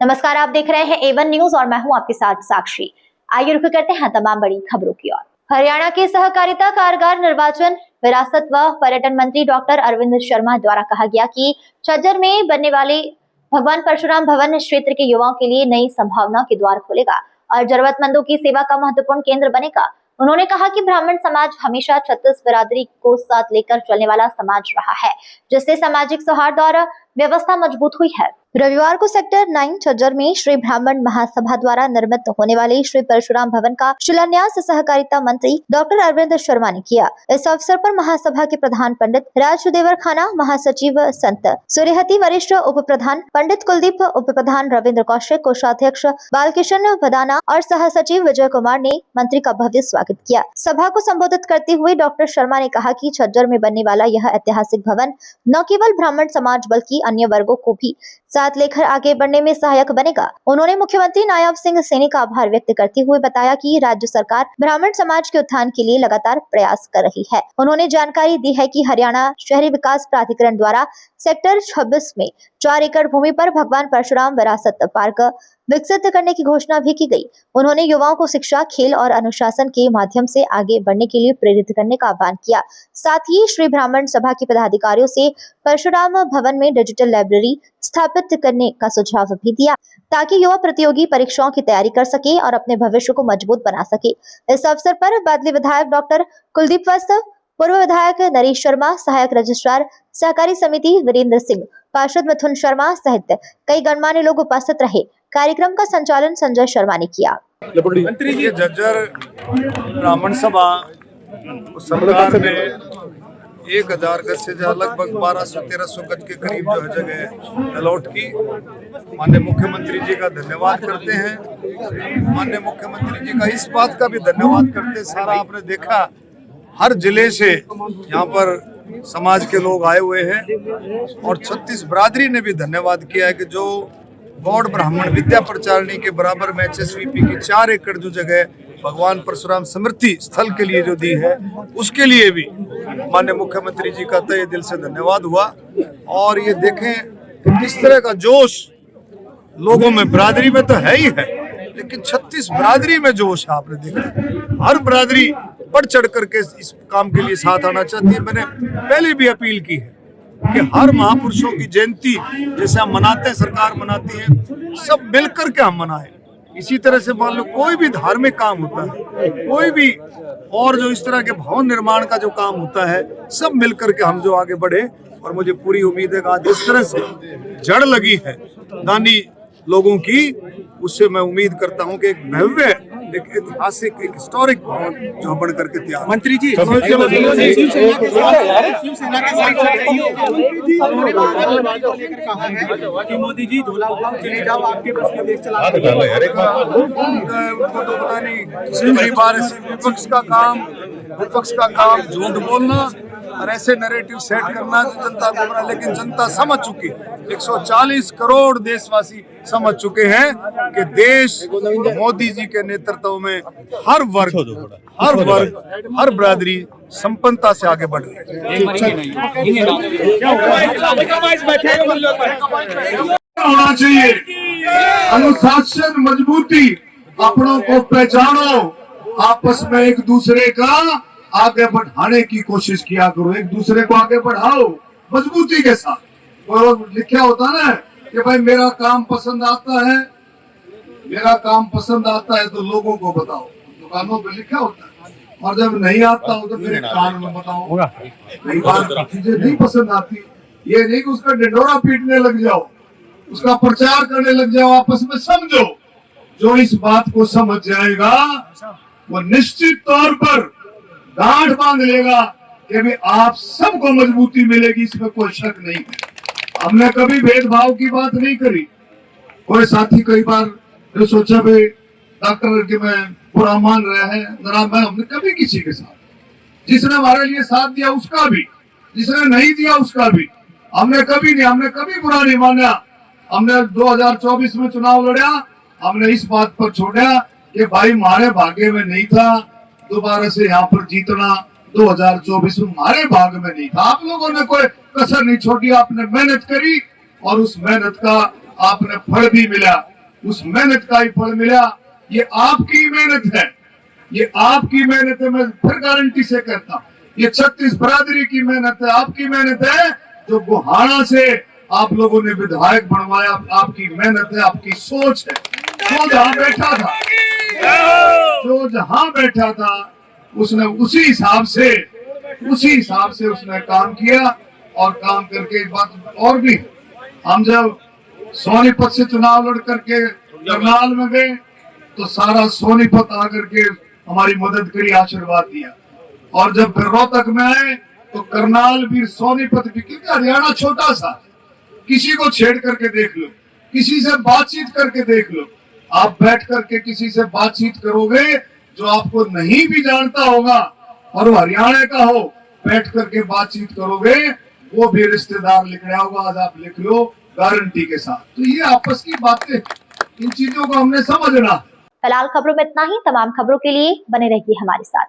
नमस्कार, आप देख रहे हैं A1 न्यूज और मैं हूं आपके साथ साक्षी। आइए रुक करते हैं तमाम बड़ी खबरों की ओर। हरियाणा के सहकारिता, कारागार, निर्वाचन, विरासत व पर्यटन मंत्री डॉक्टर अरविंद शर्मा द्वारा कहा गया कि झज्जर में बनने वाले भगवान परशुराम भवन क्षेत्र के युवाओं के लिए नई संभावना के द्वार खोलेगा और जरूरतमंदों की सेवा का महत्वपूर्ण केंद्र बनेगा। उन्होंने कहा कि ब्राह्मण समाज हमेशा 36 बिरादरी को साथ लेकर चलने वाला समाज रहा है, जिससे सामाजिक सौहार्द और व्यवस्था मजबूत हुई है। रविवार को सेक्टर 9 झज्जर में श्री ब्राह्मण महासभा द्वारा निर्मित होने वाले श्री परशुराम भवन का शिलान्यास सहकारिता मंत्री डॉक्टर अरविंद शर्मा ने किया। इस अवसर पर महासभा के प्रधान पंडित राजदेवर खाना, महासचिव संत सूर्यहति, वरिष्ठ उप प्रधान पंडित कुलदीप, उप प्रधान रविंद्र कौशिक, कोषाध्यक्ष बालकिशन भदाना और सह सचिव विजय कुमार ने मंत्री का भव्य स्वागत किया। सभा को संबोधित करते हुए डॉक्टर शर्मा ने कहा कि झज्जर में बनने वाला यह ऐतिहासिक भवन न केवल ब्राह्मण समाज बल्कि अन्य वर्गों को भी साथ लेकर आगे बढ़ने में सहायक बनेगा। उन्होंने मुख्यमंत्री नायब सिंह सैनी का आभार व्यक्त करते हुए बताया कि राज्य सरकार ब्राह्मण समाज के उत्थान के लिए लगातार प्रयास कर रही है। उन्होंने जानकारी दी है कि हरियाणा शहरी विकास प्राधिकरण द्वारा सेक्टर 26 में 4 एकड़ भूमि पर भगवान परशुराम विरासत पार्क विकसित करने की घोषणा भी की गई। उन्होंने युवाओं को शिक्षा, खेल और अनुशासन के माध्यम से आगे बढ़ने के लिए प्रेरित करने का आह्वान किया। साथ ही श्री ब्राह्मण सभा के पदाधिकारियों से परशुराम भवन में डिजिटल लाइब्रेरी स्थापित करने का सुझाव भी दिया, ताकि युवा प्रतियोगी परीक्षाओं की तैयारी कर सके और अपने भविष्य को मजबूत बना सके। इस अवसर पर बादली विधायक डॉक्टर कुलदीप वस्त, पूर्व विधायक नरेश शर्मा, सहायक रजिस्ट्रार सहकारी समिति वीरेंद्र सिंह, पार्षद मिथुन शर्मा सहित कई गणमान्य लोग उपस्थित रहे। कार्यक्रम का संचालन संजय शर्मा ने किया। मंत्री जी, झज्जर ब्राह्मण सभा सरकार ने 1000 गज से लगभग 1200-1300 गज के करीब जो है जगह अलॉट की। माननीय मुख्यमंत्री जी का धन्यवाद करते हैं। माननीय मुख्यमंत्री जी का इस बात का भी धन्यवाद करते, सारा आपने देखा हर जिले से यहाँ पर समाज के लोग आए हुए हैं और 36 बिरादरी ने भी धन्यवाद किया है कि जो गौड़ ब्राह्मण विद्या प्रचारणी के बराबर में HSVP की 4 एकड़ जो जगह भगवान परशुराम स्मृति स्थल के लिए जो दी है, उसके लिए भी माननीय मुख्यमंत्री जी का तहे दिल से धन्यवाद हुआ। और ये देखें कि किस तरह का जोश लोगों में, बिरादरी में तो है ही है, लेकिन 36 बिरादरी में जोश है। आपने देखा हर बिरादरी बढ़ चढ़ करके इस काम के लिए साथ आना चाहती है। मैंने पहले भी अपील की है कि हर महापुरुषों की जयंती जैसे हम मनाते हैं, सरकार मनाती है, सब मिलकर के हम मनाएं। इसी तरह से मान लो कोई भी धार्मिक काम होता है, कोई भी और जो इस तरह के भवन निर्माण का जो काम होता है, सब मिलकर के हम जो आगे बढ़े। और मुझे पूरी उम्मीद है कि आज जिस तरह से जड़ लगी है दानी लोगों की, उससे मैं उम्मीद करता हूं कि एक भव्य, एक ऐतिहासिक, एक हिस्टोरिक भवन जो बन करके तैयार। मंत्री जी, मोदी जी झोला उठाओ, चले जाओ, आपके बस के देश चला उनको तो पता नहीं, कई बार विपक्ष का काम झूठ बोलना और ऐसे नैरेटिव सेट करना जो जनता को बना, लेकिन जनता समझ चुकी है। 140 करोड़ देशवासी समझ चुके हैं कि देश मोदी जी के नेतृत्व में हर वर्ग, हर बिरादरी संपन्नता से आगे बढ़ रही है। होना चाहिए अनुशासन, मजबूती, अपनों को पहचानो, आपस में एक दूसरे का आगे बढ़ाने की कोशिश किया करो, एक दूसरे को आगे बढ़ाओ मजबूती के साथ। और लिखा होता ना कि भाई मेरा काम पसंद आता है, मेरा काम पसंद आता है तो लोगों को बताओ, दुकानों पे लिखा होता है। और जब नहीं आता हो तो फिर कान में बताओ। कई बार चीजें नहीं पसंद आती, ये नहीं कि उसका ढिंढोरा पीटने लग जाओ, उसका प्रचार करने लग जाओ, आपस में समझो। जो इस बात को समझ जाएगा वो निश्चित तौर पर गांठ बांध लेगा कि भी आप सबको मजबूती मिलेगी, इसमें कोई शक नहीं है। हमने कभी भेदभाव की बात नहीं करी। कोई साथी कई बार जो सोचा भाई डॉक्टर के मैं बुरा मान रहे हैं, नाराज, हमने कभी किसी के साथ, जिसने हमारे लिए साथ दिया उसका भी, जिसने नहीं दिया उसका भी, हमने कभी बुरा नहीं माना। हमने 2024 में चुनाव लड़ा, हमने इस बात पर छोड़ा कि भाई हमारे भाग्य में नहीं था दोबारा से यहाँ पर जीतना। 2024 में हमारे भाग में नहीं था। आप लोगों ने कोई कसर नहीं छोड़ी, आपने मेहनत करी और उस मेहनत का आपने फल भी मिला, उस मेहनत का ही फल मिला। ये आपकी मेहनत है, ये आपकी मेहनत है। मैं फिर गारंटी से कहता हूँ, ये 36 बरादरी की मेहनत है, आपकी मेहनत है। जो गोहाना से आप लोगों ने विधायक बनवाया, आपकी मेहनत है, आपकी सोच है। जो जहां बैठा था, जो जहां बैठा था, उसने उसी हिसाब से उसने काम किया। और काम करके एक बात और भी, हम जब सोनीपत से चुनाव लड़ करके करनाल में गए तो सारा सोनीपत आकर के हमारी मदद करी, आशीर्वाद दिया। और जब फिर रोहतक में आए तो करनाल भी, सोनीपत भी, क्योंकि हरियाणा छोटा सा, किसी को छेड़ करके देख लो, किसी से बातचीत करके देख लो। आप बैठ करके किसी से बातचीत करोगे जो आपको नहीं भी जानता होगा और वो हरियाणा का हो, बैठ करके बातचीत करोगे, वो भी रिश्तेदार लिख रहा होगा, आज आप लिख लो गारंटी के साथ। तो ये आपस की बातें, इन चीजों को हमने समझना। फिलहाल खबरों में इतना ही। तमाम खबरों के लिए बने रहिए हमारे साथ।